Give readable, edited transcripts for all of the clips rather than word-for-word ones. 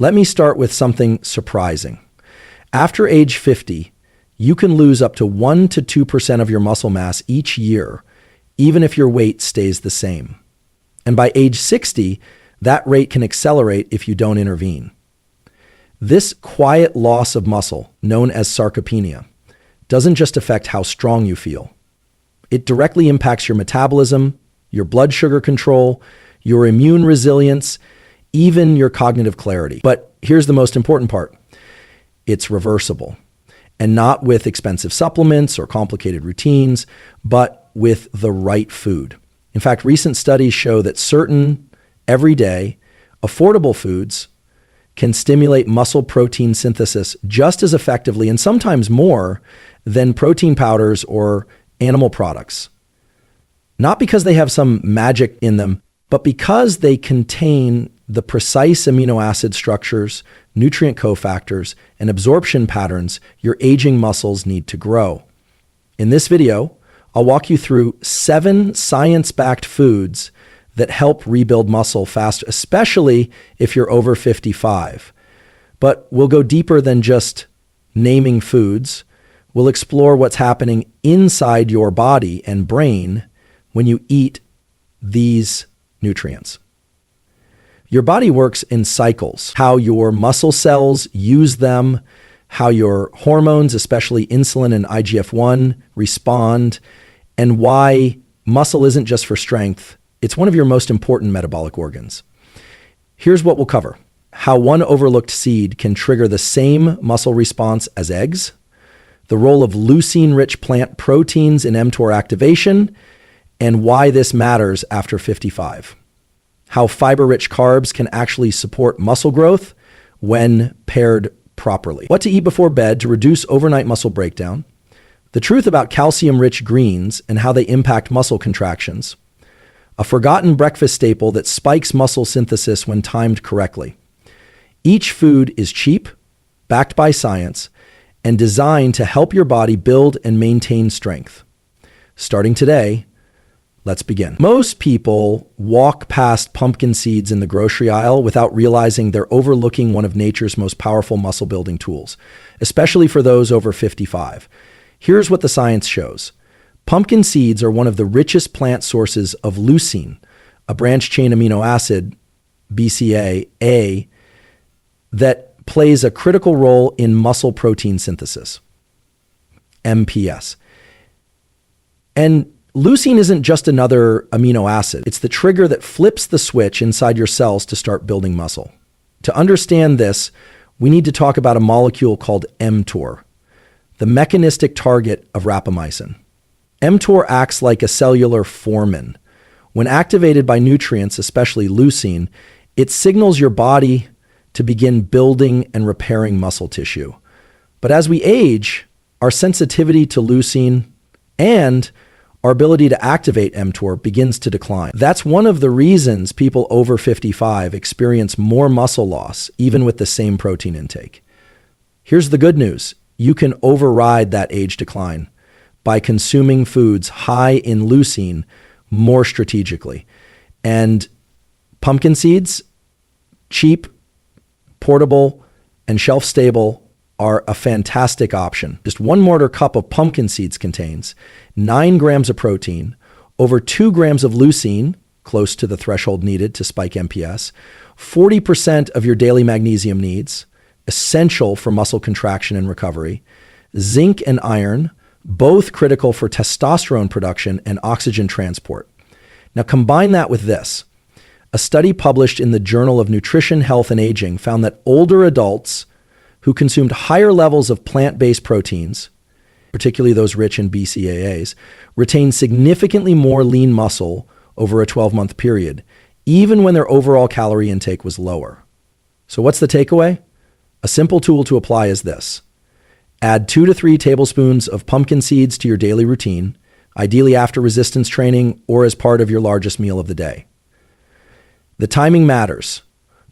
Let me start with something surprising. After age 50, you can lose up to 1 to 2% of your muscle mass each year, even if your weight stays the same. And by age 60, that rate can accelerate if you don't intervene. This quiet loss of muscle, known as sarcopenia, doesn't just affect how strong you feel. It directly impacts your metabolism, your blood sugar control, your immune resilience, even your cognitive clarity. But here's the most important part. It's reversible, and not with expensive supplements or complicated routines, but with the right food. In fact, recent studies show that certain everyday, affordable foods can stimulate muscle protein synthesis just as effectively and sometimes more than protein powders or animal products. Not because they have some magic in them, but because they contain the precise amino acid structures, nutrient cofactors, and absorption patterns your aging muscles need to grow. In this video, I'll walk you through 7 science-backed foods that help rebuild muscle fast, especially if you're over 55. But we'll go deeper than just naming foods. We'll explore what's happening inside your body and brain when you eat these nutrients. Your body works in cycles. How your muscle cells use them, how your hormones, especially insulin and IGF-1, respond, and why muscle isn't just for strength. It's one of your most important metabolic organs. Here's what we'll cover. How one overlooked seed can trigger the same muscle response as eggs, the role of leucine-rich plant proteins in mTOR activation, and why this matters after 55. How fiber-rich carbs can actually support muscle growth when paired properly. What to eat before bed to reduce overnight muscle breakdown. The truth about calcium-rich greens and how they impact muscle contractions. A forgotten breakfast staple that spikes muscle synthesis when timed correctly. Each food is cheap, backed by science, and designed to help your body build and maintain strength. Starting today, let's begin. Most people walk past pumpkin seeds in the grocery aisle without realizing they're overlooking one of nature's most powerful muscle building tools, especially for those over 55. Here's what the science shows. Pumpkin seeds are one of the richest plant sources of leucine, a branched-chain amino acid, BCAA, that plays a critical role in muscle protein synthesis, MPS. And leucine isn't just another amino acid. It's the trigger that flips the switch inside your cells to start building muscle. To understand this, we need to talk about a molecule called mTOR, the mechanistic target of rapamycin. mTOR acts like a cellular foreman. When activated by nutrients, especially leucine, it signals your body to begin building and repairing muscle tissue. But as we age, our sensitivity to leucine and our ability to activate mTOR begins to decline. That's one of the reasons people over 55 experience more muscle loss, even with the same protein intake. Here's the good news. You can override that age decline by consuming foods high in leucine more strategically. And pumpkin seeds, cheap, portable, and shelf-stable, are a fantastic option. Just 1 mortar cup of pumpkin seeds contains 9 grams of protein, over 2 grams of leucine, close to the threshold needed to spike MPS, 40% of your daily magnesium needs, essential for muscle contraction and recovery, zinc and iron, both critical for testosterone production and oxygen transport. Now combine that with this. A study published in the Journal of Nutrition, Health, and Aging found that older adults who consumed higher levels of plant-based proteins, particularly those rich in BCAAs, retained significantly more lean muscle over a 12-month period, even when their overall calorie intake was lower. So what's the takeaway? A simple tool to apply is this. Add 2 to 3 tablespoons of pumpkin seeds to your daily routine, ideally after resistance training or as part of your largest meal of the day. The timing matters.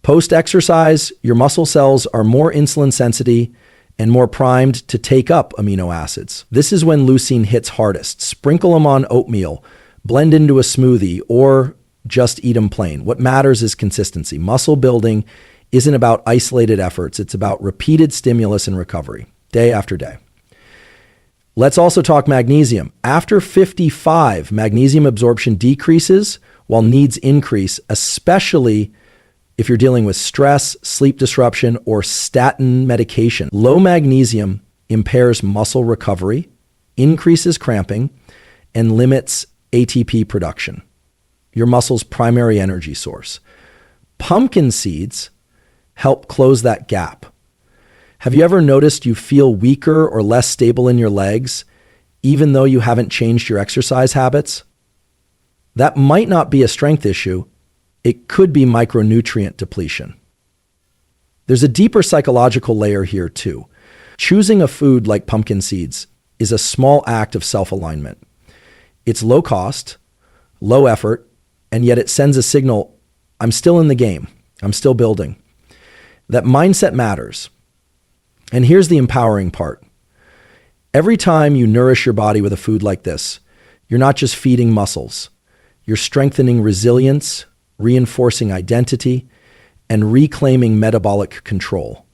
Post-exercise, your muscle cells are more insulin sensitive and more primed to take up amino acids. This is when leucine hits hardest. Sprinkle them on oatmeal, blend into a smoothie, or just eat them plain. What matters is consistency. Muscle building isn't about isolated efforts. It's about repeated stimulus and recovery, day after day. Let's also talk magnesium. After 55, magnesium absorption decreases while needs increase, especially if you're dealing with stress, sleep disruption, or statin medication. Low magnesium impairs muscle recovery, increases cramping, and limits ATP production, your muscle's primary energy source. Pumpkin seeds help close that gap. Have you ever noticed you feel weaker or less stable in your legs, even though you haven't changed your exercise habits? That might not be a strength issue. It could be micronutrient depletion. There's a deeper psychological layer here too. Choosing a food like pumpkin seeds is a small act of self-alignment. It's low cost, low effort, and yet it sends a signal, I'm still in the game. I'm still building. That mindset matters. And here's the empowering part. Every time you nourish your body with a food like this, you're not just feeding muscles. You're strengthening resilience, reinforcing identity, and reclaiming metabolic control.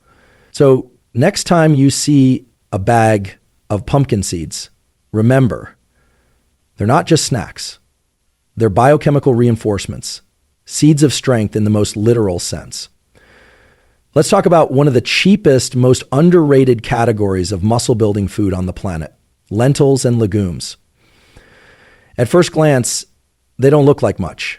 So next time you see a bag of pumpkin seeds, remember, they're not just snacks. They're biochemical reinforcements, seeds of strength in the most literal sense. Let's talk about one of the cheapest, most underrated categories of muscle-building food on the planet, lentils and legumes. At first glance, they don't look like much.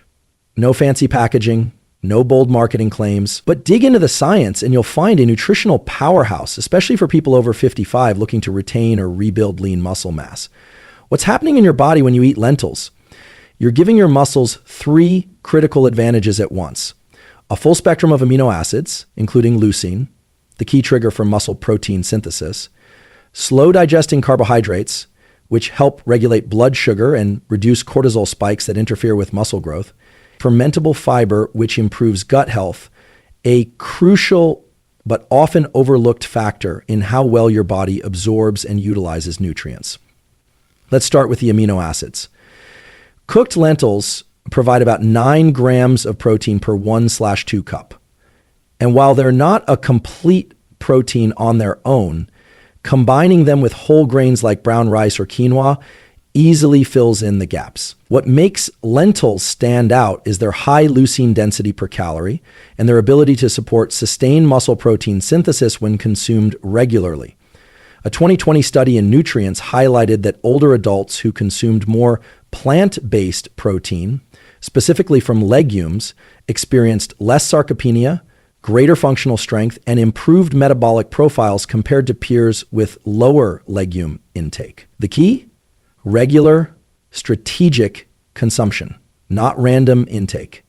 No fancy packaging, no bold marketing claims, but dig into the science and you'll find a nutritional powerhouse, especially for people over 55 looking to retain or rebuild lean muscle mass. What's happening in your body when you eat lentils? You're giving your muscles 3 critical advantages at once. A full spectrum of amino acids, including leucine, the key trigger for muscle protein synthesis, slow digesting carbohydrates, which help regulate blood sugar and reduce cortisol spikes that interfere with muscle growth, fermentable fiber, which improves gut health, a crucial but often overlooked factor in how well your body absorbs and utilizes nutrients. Let's start with the amino acids. Cooked lentils provide about 9 grams of protein per 1/2 cup. And while they're not a complete protein on their own, combining them with whole grains like brown rice or quinoa easily fills in the gaps. What makes lentils stand out is their high leucine density per calorie and their ability to support sustained muscle protein synthesis when consumed regularly. A 2020 study in Nutrients highlighted that older adults who consumed more plant-based protein, specifically from legumes, experienced less sarcopenia, greater functional strength, and improved metabolic profiles compared to peers with lower legume intake. The key? Regular, strategic consumption, not random intake.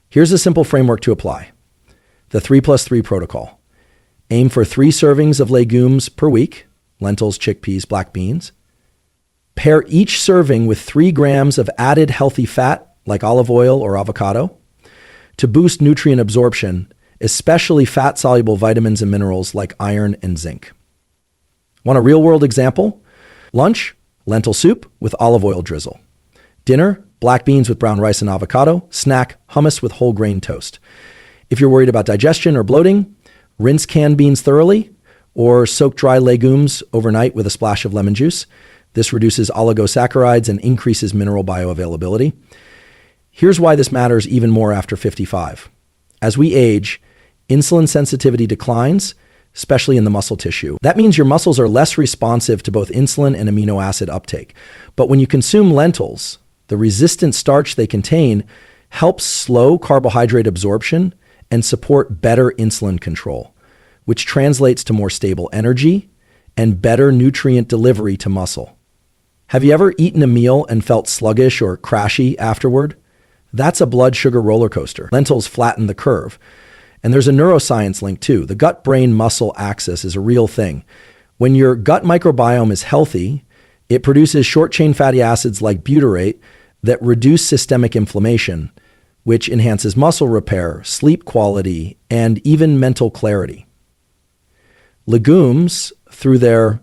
Here's a simple framework to apply. The 3+3 protocol. Aim for 3 servings of legumes per week, lentils, chickpeas, black beans. Pair each serving with 3 grams of added healthy fat, like olive oil or avocado, to boost nutrient absorption, especially fat-soluble vitamins and minerals like iron and zinc. Want a real-world example? Lunch, lentil soup with olive oil drizzle. Dinner, black beans with brown rice and avocado. Snack, hummus with whole grain toast. If you're worried about digestion or bloating, rinse canned beans thoroughly or soak dry legumes overnight with a splash of lemon juice. This reduces oligosaccharides and increases mineral bioavailability. Here's why this matters even more after 55. As we age, insulin sensitivity declines, especially in the muscle tissue. That means your muscles are less responsive to both insulin and amino acid uptake. But when you consume lentils, the resistant starch they contain helps slow carbohydrate absorption and support better insulin control, which translates to more stable energy and better nutrient delivery to muscle. Have you ever eaten a meal and felt sluggish or crashy afterward? That's a blood sugar roller coaster. Lentils flatten the curve. And there's a neuroscience link too. The gut-brain muscle axis is a real thing. When your gut microbiome is healthy, it produces short-chain fatty acids like butyrate that reduce systemic inflammation, which enhances muscle repair, sleep quality, and even mental clarity. Legumes, through their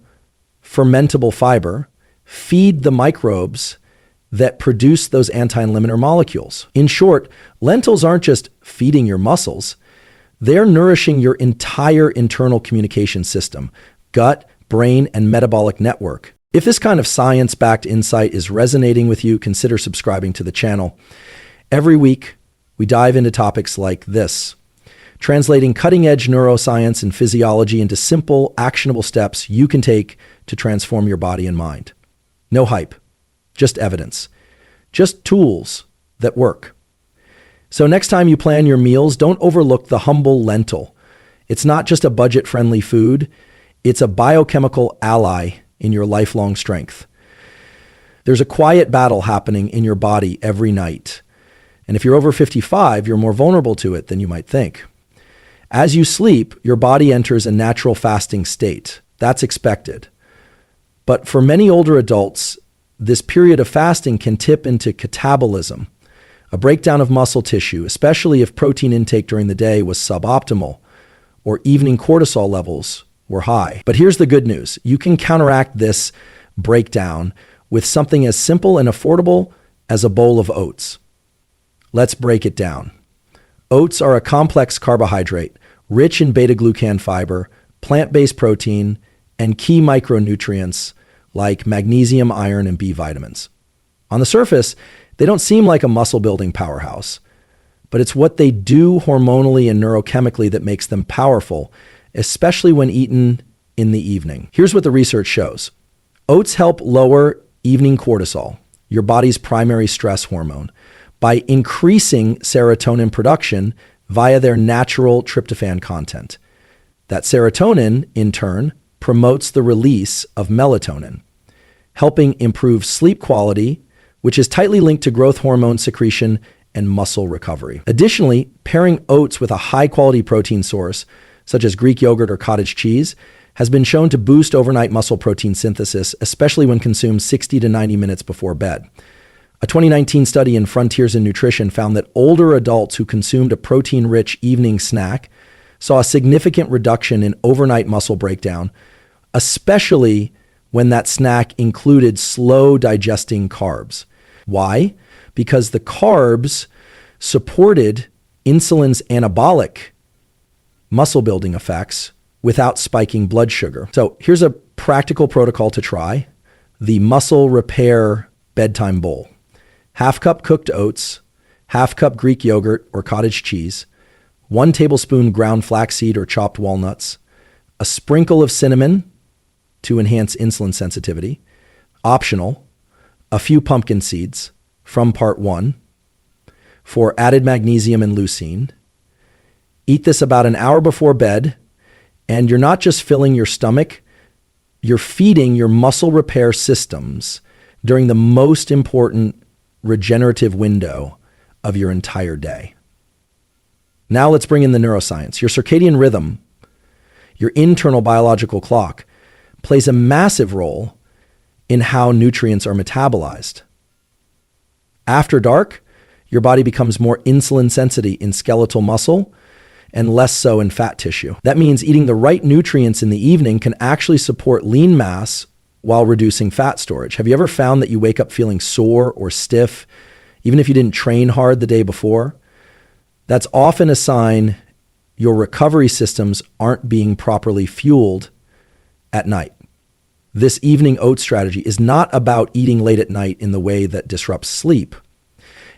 fermentable fiber, feed the microbes that produce those anti-liminar molecules. In short, lentils aren't just feeding your muscles, They're nourishing your entire internal communication system, gut, brain, and metabolic network. If this kind of science-backed insight is resonating with you, consider subscribing to the channel. Every week, we dive into topics like this, translating cutting-edge neuroscience and physiology into simple, actionable steps you can take to transform your body and mind. No hype, just evidence, just tools that work. So next time you plan your meals, don't overlook the humble lentil. It's not just a budget-friendly food, it's a biochemical ally in your lifelong strength. There's a quiet battle happening in your body every night. And if you're over 55, you're more vulnerable to it than you might think. As you sleep, your body enters a natural fasting state. That's expected. But for many older adults, this period of fasting can tip into catabolism, a breakdown of muscle tissue, especially if protein intake during the day was suboptimal or evening cortisol levels were high. But here's the good news. You can counteract this breakdown with something as simple and affordable as a bowl of oats. Let's break it down. Oats are a complex carbohydrate, rich in beta-glucan fiber, plant-based protein, and key micronutrients like magnesium, iron, and B vitamins. On the surface, they don't seem like a muscle-building powerhouse, but it's what they do hormonally and neurochemically that makes them powerful, especially when eaten in the evening. Here's what the research shows. Oats help lower evening cortisol, your body's primary stress hormone, by increasing serotonin production via their natural tryptophan content. That serotonin, in turn, promotes the release of melatonin, helping improve sleep quality, which is tightly linked to growth hormone secretion and muscle recovery. Additionally, pairing oats with a high-quality protein source, such as Greek yogurt or cottage cheese, has been shown to boost overnight muscle protein synthesis, especially when consumed 60 to 90 minutes before bed. A 2019 study in Frontiers in Nutrition found that older adults who consumed a protein-rich evening snack saw a significant reduction in overnight muscle breakdown, especially when that snack included slow-digesting carbs. Why? Because the carbs supported insulin's anabolic muscle-building effects without spiking blood sugar. So here's a practical protocol to try: the muscle repair bedtime bowl. Half cup cooked oats, half cup Greek yogurt or cottage cheese, 1 tablespoon ground flaxseed or chopped walnuts, a sprinkle of cinnamon to enhance insulin sensitivity, optional, a few pumpkin seeds from part 1 for added magnesium and leucine. Eat this about an hour before bed, and you're not just filling your stomach, you're feeding your muscle repair systems during the most important regenerative window of your entire day. Now let's bring in the neuroscience. Your circadian rhythm, your internal biological clock, plays a massive role in how nutrients are metabolized. After dark, your body becomes more insulin sensitive in skeletal muscle and less so in fat tissue. That means eating the right nutrients in the evening can actually support lean mass while reducing fat storage. Have you ever found that you wake up feeling sore or stiff, even if you didn't train hard the day before? That's often a sign your recovery systems aren't being properly fueled at night. This evening oat strategy is not about eating late at night in the way that disrupts sleep.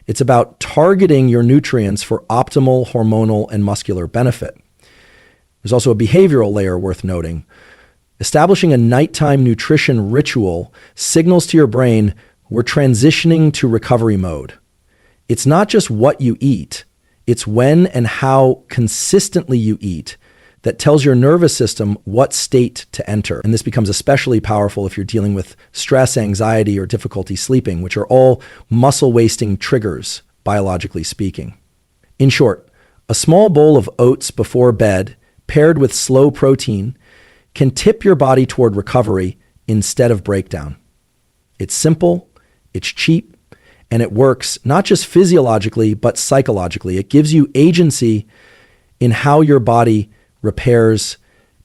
It's about targeting your nutrients for optimal hormonal and muscular benefit. There's also a behavioral layer worth noting. Establishing a nighttime nutrition ritual signals to your brain we're transitioning to recovery mode. It's not just what you eat, it's when and how consistently you eat that tells your nervous system what state to enter. And this becomes especially powerful if you're dealing with stress, anxiety, or difficulty sleeping, which are all muscle-wasting triggers, biologically speaking. In short, a small bowl of oats before bed, paired with slow protein, can tip your body toward recovery instead of breakdown. It's simple, it's cheap, and it works not just physiologically, but psychologically. It gives you agency in how your body repairs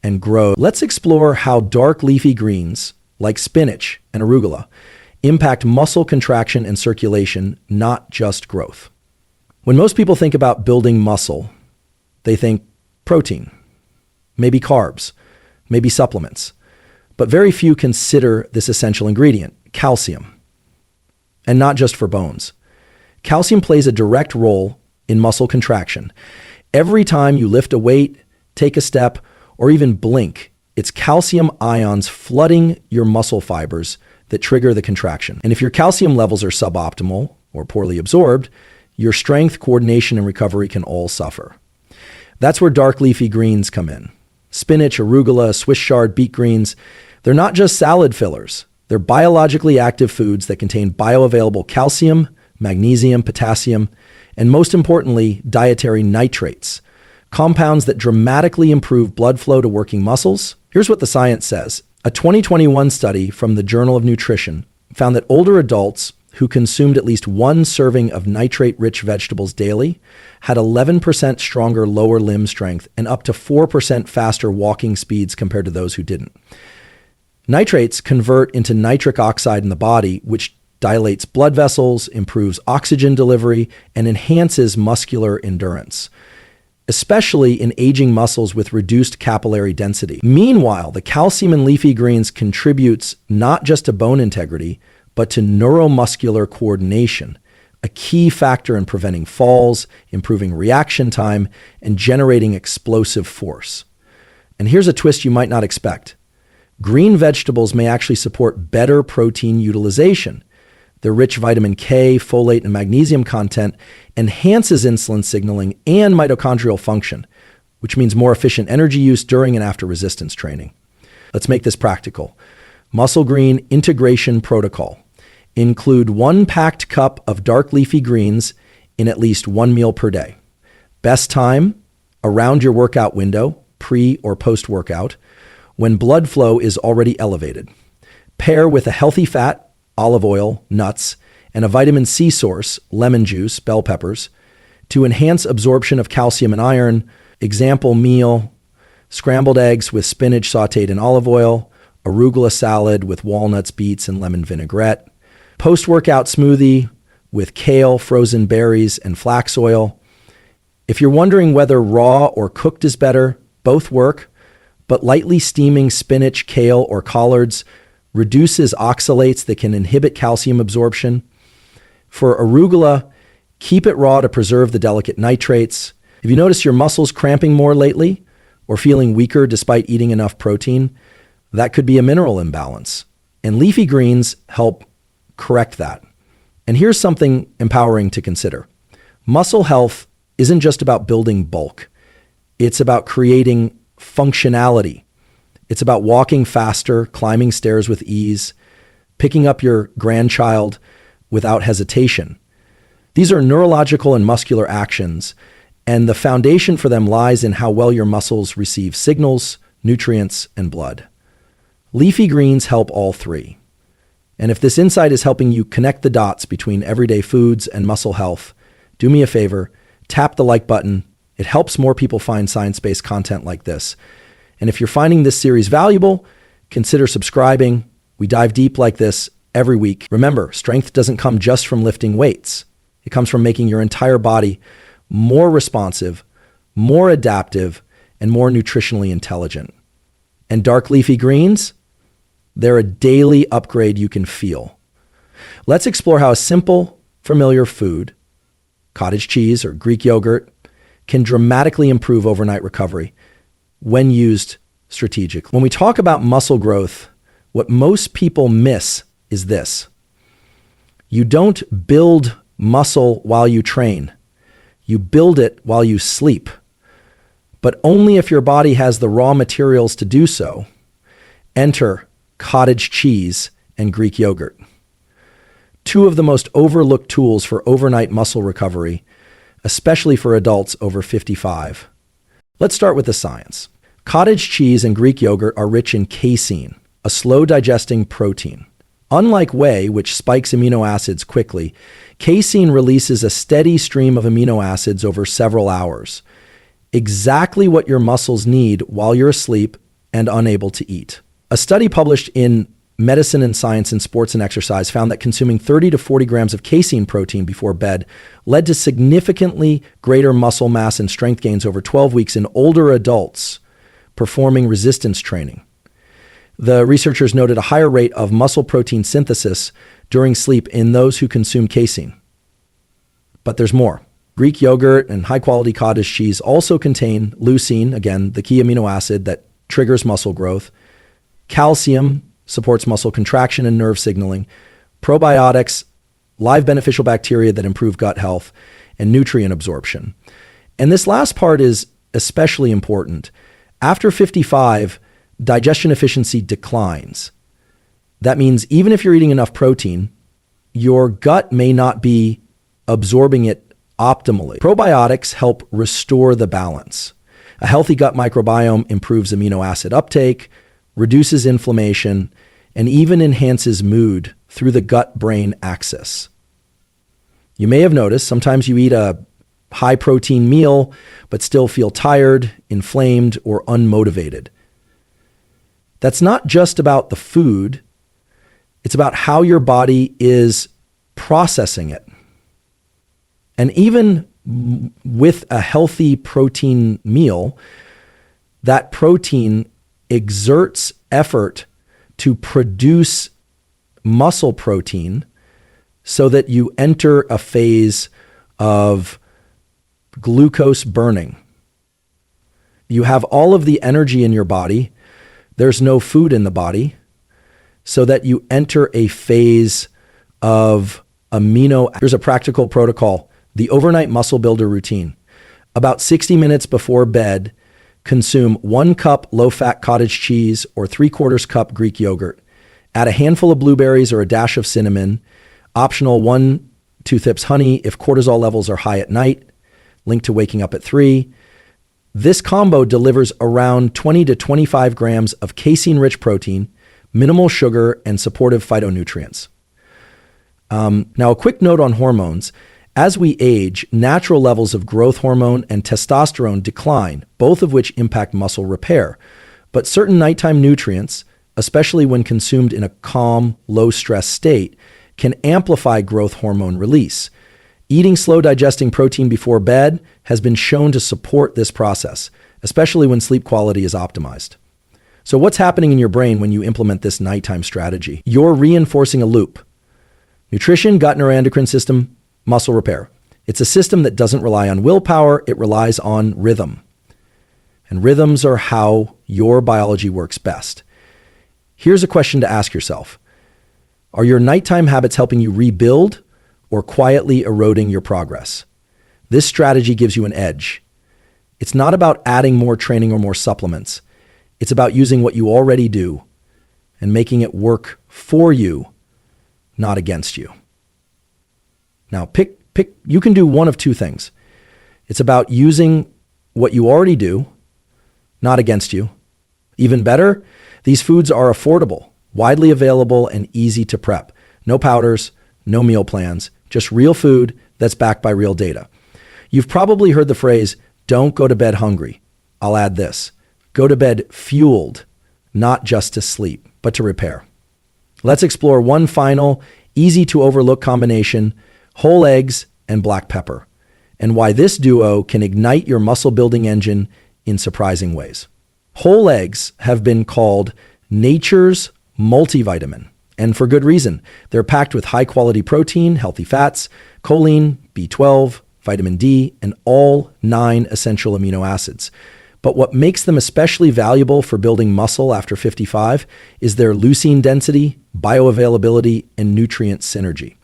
and grows. Let's explore how dark leafy greens, like spinach and arugula, impact muscle contraction and circulation, not just growth. When most people think about building muscle, they think Protein, maybe carbs, maybe supplements. But very few consider this essential ingredient, calcium. And not just for bones. Calcium plays a direct role in muscle contraction. Every time you lift a weight, take a step, or even blink, it's calcium ions flooding your muscle fibers that trigger the contraction. And if your calcium levels are suboptimal or poorly absorbed, your strength, coordination, and recovery can all suffer. That's where dark leafy greens come in. Spinach, arugula, Swiss chard, beet greens, they're not just salad fillers. They're biologically active foods that contain bioavailable calcium, magnesium, potassium, and most importantly, dietary nitrates, compounds that dramatically improve blood flow to working muscles. Here's what the science says. A 2021 study from the Journal of Nutrition found that older adults who consumed at least one serving of nitrate-rich vegetables daily had 11% stronger lower limb strength and up to 4% faster walking speeds compared to those who didn't. Nitrates convert into nitric oxide in the body, which dilates blood vessels, improves oxygen delivery, and enhances muscular endurance, especially in aging muscles with reduced capillary density. Meanwhile, the calcium in leafy greens contributes not just to bone integrity, but to neuromuscular coordination, a key factor in preventing falls, improving reaction time, and generating explosive force. And here's a twist you might not expect. Green vegetables may actually support better protein utilization. Their rich vitamin K, folate, and magnesium content enhances insulin signaling and mitochondrial function, which means more efficient energy use during and after resistance training. Let's make this practical. Muscle Green Integration Protocol. Include 1 packed cup of dark leafy greens in at least 1 meal per day. Best time, around your workout window, pre or post-workout, when blood flow is already elevated. Pair with a healthy fat, olive oil, nuts, and a vitamin C source, lemon juice, bell peppers, to enhance absorption of calcium and iron. Example meal, scrambled eggs with spinach sautéed in olive oil, arugula salad with walnuts, beets, and lemon vinaigrette, post-workout smoothie with kale, frozen berries, and flax oil. If you're wondering whether raw or cooked is better, both work, but lightly steaming spinach, kale, or collards reduces oxalates that can inhibit calcium absorption. For arugula, keep it raw to preserve the delicate nitrates. If you notice your muscles cramping more lately or feeling weaker despite eating enough protein, that could be a mineral imbalance. And leafy greens help correct that. And here's something empowering to consider. Muscle health isn't just about building bulk. It's about creating functionality. It's about walking faster, climbing stairs with ease, picking up your grandchild without hesitation. These are neurological and muscular actions, and the foundation for them lies in how well your muscles receive signals, nutrients, and blood. Leafy greens help all three. And if this insight is helping you connect the dots between everyday foods and muscle health, do me a favor, tap the like button. It helps more people find science-based content like this. And if you're finding this series valuable, consider subscribing. We dive deep like this every week. Remember, strength doesn't come just from lifting weights. It comes from making your entire body more responsive, more adaptive, and more nutritionally intelligent. And dark leafy greens, they're a daily upgrade you can feel. Let's explore how a simple, familiar food, cottage cheese or Greek yogurt, can dramatically improve overnight recovery when used strategically. When we talk about muscle growth, what most people miss is this. You don't build muscle while you train. You build it while you sleep, but only if your body has the raw materials to do so. Enter cottage cheese and Greek yogurt. Two of the most overlooked tools for overnight muscle recovery, especially for adults over 55. Let's start with the science. Cottage cheese and Greek yogurt are rich in casein, a slow-digesting protein. Unlike whey, which spikes amino acids quickly, casein releases a steady stream of amino acids over several hours, exactly what your muscles need while you're asleep and unable to eat. A study published in Medicine and Science in Sports and Exercise found that consuming 30 to 40 grams of casein protein before bed led to significantly greater muscle mass and strength gains over 12 weeks in older adults performing resistance training. The researchers noted a higher rate of muscle protein synthesis during sleep in those who consume casein. But there's more. Greek yogurt and high-quality cottage cheese also contain leucine, again, the key amino acid that triggers muscle growth. Calcium supports muscle contraction and nerve signaling. Probiotics, live beneficial bacteria that improve gut health, and nutrient absorption. And this last part is especially important. After 55, digestion efficiency declines. That means even if you're eating enough protein, your gut may not be absorbing it optimally. Probiotics help restore the balance. A healthy gut microbiome improves amino acid uptake, reduces inflammation, and even enhances mood through the gut-brain axis. You may have noticed sometimes you eat a high-protein meal but still feel tired, inflamed, or unmotivated. That's not just about the food, it's about how your body is processing it. And even with a healthy protein meal, that protein exerts effort to produce muscle protein so that you enter a phase of glucose burning. You have all of the energy in your body. There's no food in the body, so that you enter a phase of Here's a practical protocol. The overnight muscle builder routine. About 60 minutes before bed, consume 1 cup low-fat cottage cheese or 3/4 cup Greek yogurt. Add a handful of blueberries or a dash of cinnamon. Optional 1-2 thips honey if cortisol levels are high at night. Link to waking up at 3. This combo delivers around 20 to 25 grams of casein-rich protein, minimal sugar, and supportive phytonutrients. Now, a quick note on hormones. As we age, natural levels of growth hormone and testosterone decline, both of which impact muscle repair. But certain nighttime nutrients, especially when consumed in a calm, low-stress state, can amplify growth hormone release. Eating slow-digesting protein before bed has been shown to support this process, especially when sleep quality is optimized. So what's happening in your brain when you implement this nighttime strategy? You're reinforcing a loop. Nutrition, gut, neuroendocrine system, muscle repair. It's a system that doesn't rely on willpower, it relies on rhythm. And rhythms are how your biology works best. Here's a question to ask yourself. Are your nighttime habits helping you rebuild or quietly eroding your progress? This strategy gives you an edge. It's not about adding more training or more supplements. It's about using what you already do and making it work for you, not against you. Now, you can do one of two things. It's about using what you already do, not against you. Even better, these foods are affordable, widely available, and easy to prep. No powders, no meal plans, just real food that's backed by real data. You've probably heard the phrase, don't go to bed hungry. I'll add this. Go to bed fueled, not just to sleep, but to repair. Let's explore one final, easy to overlook combination, whole eggs and black pepper, and why this duo can ignite your muscle building engine in surprising ways. Whole eggs have been called nature's multivitamin, and for good reason. They're packed with high quality protein, healthy fats, choline, B12, vitamin D, and all 9 essential amino acids. But what makes them especially valuable for building muscle after 55 is their leucine density, bioavailability, and nutrient synergy,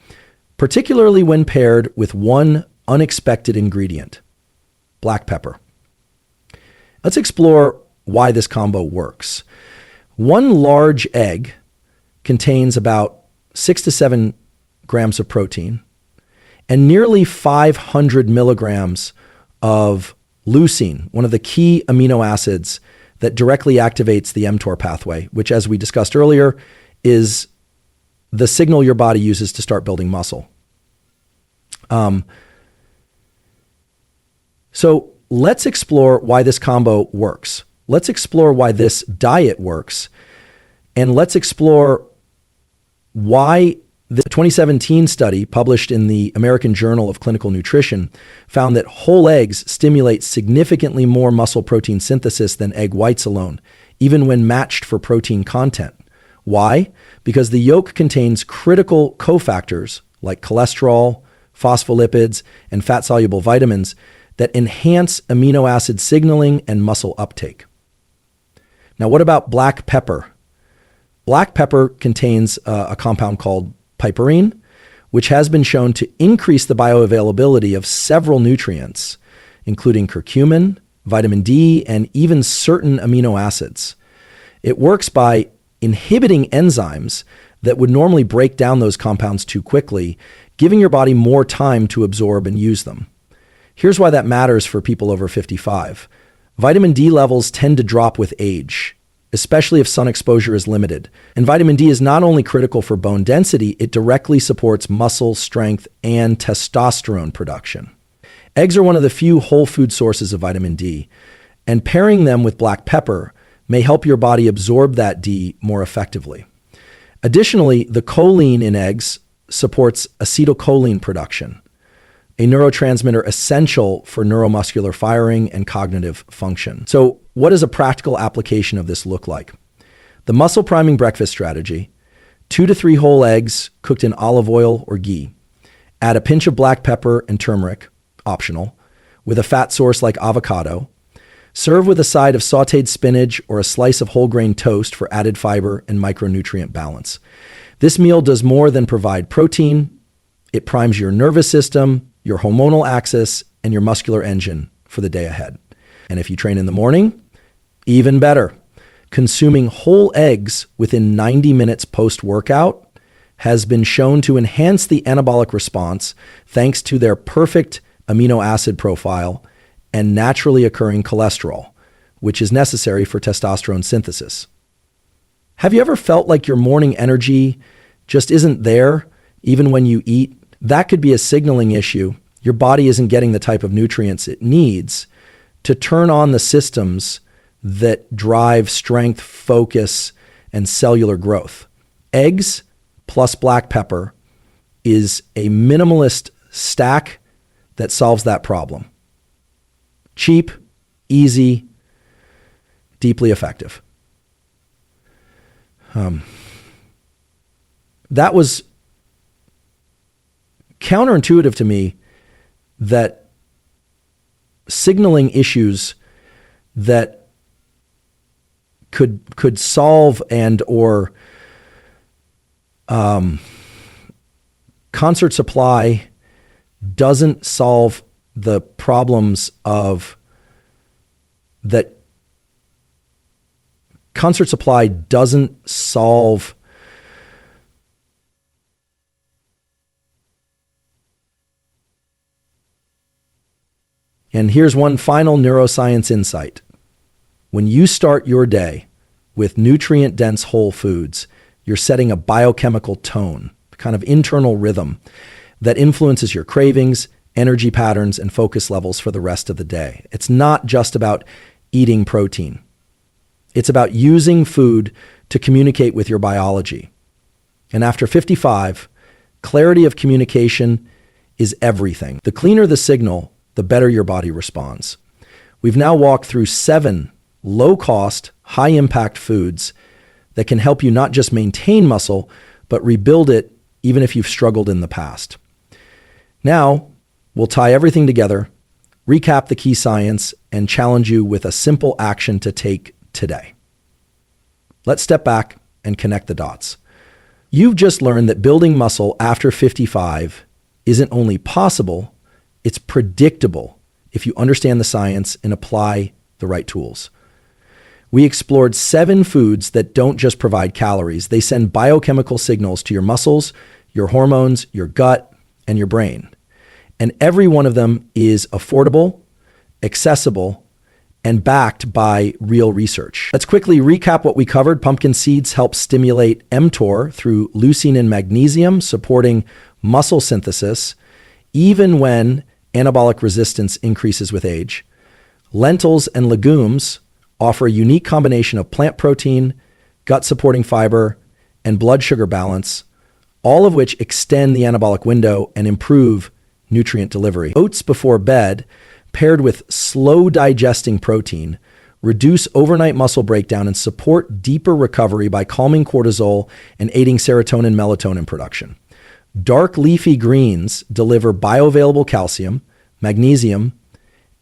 particularly when paired with one unexpected ingredient, black pepper. Let's explore why this combo works. One large egg contains about 6 to 7 grams of protein and nearly 500 milligrams of leucine, one of the key amino acids that directly activates the mTOR pathway, which, as we discussed earlier, is the signal your body uses to start building muscle. So let's explore why this combo works. Let's explore why this diet works. And let's explore Why the 2017 study published in the American Journal of Clinical Nutrition found that whole eggs stimulate significantly more muscle protein synthesis than egg whites alone, even when matched for protein content. Why? Because the yolk contains critical cofactors like cholesterol, phospholipids, and fat-soluble vitamins that enhance amino acid signaling and muscle uptake. Now, what about black pepper? Black pepper contains a compound called piperine, which has been shown to increase the bioavailability of several nutrients, including curcumin, vitamin D, and even certain amino acids. It works by inhibiting enzymes that would normally break down those compounds too quickly, giving your body more time to absorb and use them. Here's why that matters for people over 55. Vitamin D levels tend to drop with age, especially if sun exposure is limited. And vitamin D is not only critical for bone density, it directly supports muscle strength and testosterone production. Eggs are one of the few whole food sources of vitamin D, and pairing them with black pepper may help your body absorb that D more effectively. Additionally, the choline in eggs supports acetylcholine production, a neurotransmitter essential for neuromuscular firing and cognitive function. So, what does a practical application of this look like? The muscle priming breakfast strategy: 2 to 3 whole eggs cooked in olive oil or ghee. Add a pinch of black pepper and turmeric, optional, with a fat source like avocado. Serve with a side of sautéed spinach or a slice of whole grain toast for added fiber and micronutrient balance. This meal does more than provide protein. It primes your nervous system, your hormonal axis, and your muscular engine for the day ahead. And if you train in the morning, even better. Consuming whole eggs within 90 minutes post-workout has been shown to enhance the anabolic response thanks to their perfect amino acid profile and naturally occurring cholesterol, which is necessary for testosterone synthesis. Have you ever felt like your morning energy just isn't there, even when you eat? That could be a signaling issue. Your body isn't getting the type of nutrients it needs to turn on the systems that drive strength, focus, and cellular growth. Eggs plus black pepper is a minimalist stack that solves that problem. Cheap, easy, deeply effective. That was counterintuitive to me, that signaling issues that could solve and or concert supply doesn't solve the problems of that. Concert supply doesn't solve And here's one final neuroscience insight. When you start your day with nutrient-dense whole foods, you're setting a biochemical tone, kind of internal rhythm that influences your cravings, energy patterns, and focus levels for the rest of the day. It's not just about eating protein. It's about using food to communicate with your biology. And after 55, clarity of communication is everything. The cleaner the signal, the better your body responds. We've now walked through 7 low-cost, high-impact foods that can help you not just maintain muscle, but rebuild it even if you've struggled in the past. Now, we'll tie everything together, recap the key science, and challenge you with a simple action to take today. Let's step back and connect the dots. You've just learned that building muscle after 55 isn't only possible, it's predictable if you understand the science and apply the right tools. We explored 7 foods that don't just provide calories. They send biochemical signals to your muscles, your hormones, your gut, and your brain. And every one of them is affordable, accessible, and backed by real research. Let's quickly recap what we covered. Pumpkin seeds help stimulate mTOR through leucine and magnesium, supporting muscle synthesis, even when anabolic resistance increases with age. Lentils and legumes offer a unique combination of plant protein, gut-supporting fiber, and blood sugar balance, all of which extend the anabolic window and improve nutrient delivery. Oats before bed, paired with slow digesting protein, reduce overnight muscle breakdown and support deeper recovery by calming cortisol and aiding serotonin melatonin production. Dark leafy greens deliver bioavailable calcium, magnesium,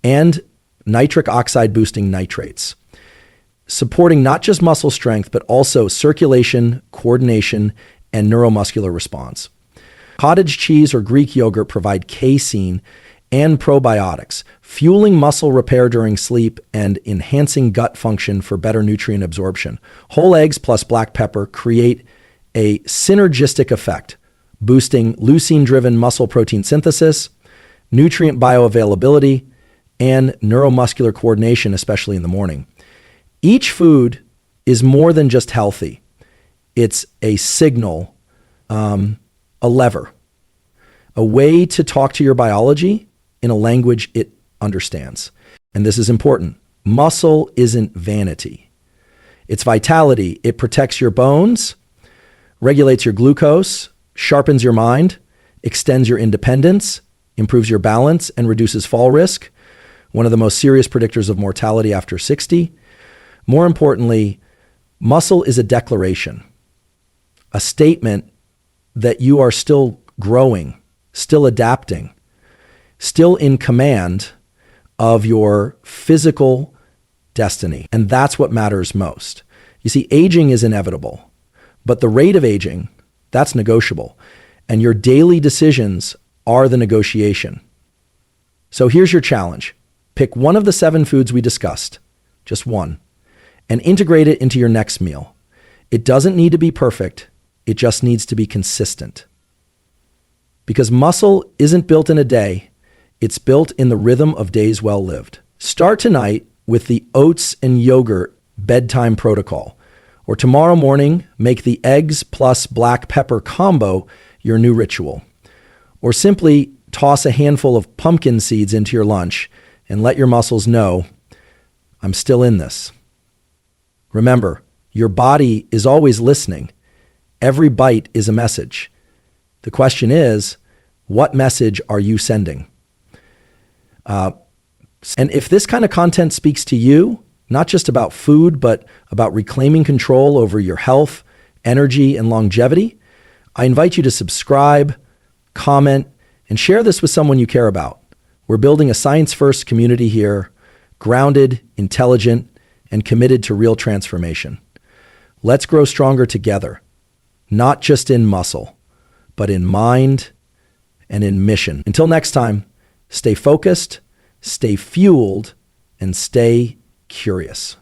and nitric oxide boosting nitrates, supporting not just muscle strength, but also circulation, coordination, and neuromuscular response. Cottage cheese or Greek yogurt provide casein and probiotics, fueling muscle repair during sleep and enhancing gut function for better nutrient absorption. Whole eggs plus black pepper create a synergistic effect, boosting leucine-driven muscle protein synthesis, nutrient bioavailability, and neuromuscular coordination, especially in the morning. Each food is more than just healthy. It's a signal, a lever, a way to talk to your biology in a language it understands. And this is important. Muscle isn't vanity. It's vitality. It protects your bones, regulates your glucose, sharpens your mind, extends your independence, improves your balance, and reduces fall risk, one of the most serious predictors of mortality after 60. More importantly, muscle is a declaration, a statement that you are still growing, still adapting, still in command of your physical destiny. And that's what matters most. You see, aging is inevitable, but the rate of aging, that's negotiable. And your daily decisions are the negotiation. So here's your challenge. Pick one of the 7 foods we discussed, just one, and integrate it into your next meal. It doesn't need to be perfect. It just needs to be consistent. Because muscle isn't built in a day. It's built in the rhythm of days well lived. Start tonight with the oats and yogurt bedtime protocol. Or tomorrow morning, make the eggs plus black pepper combo your new ritual. Or simply toss a handful of pumpkin seeds into your lunch and let your muscles know, I'm still in this. Remember, your body is always listening. Every bite is a message. The question is, what message are you sending? And if this kind of content speaks to you, not just about food, but about reclaiming control over your health, energy, and longevity, I invite you to subscribe, comment, and share this with someone you care about. We're building a science-first community here, grounded, intelligent, and committed to real transformation. Let's grow stronger together, not just in muscle, but in mind and in mission. Until next time, stay focused, stay fueled, and stay curious.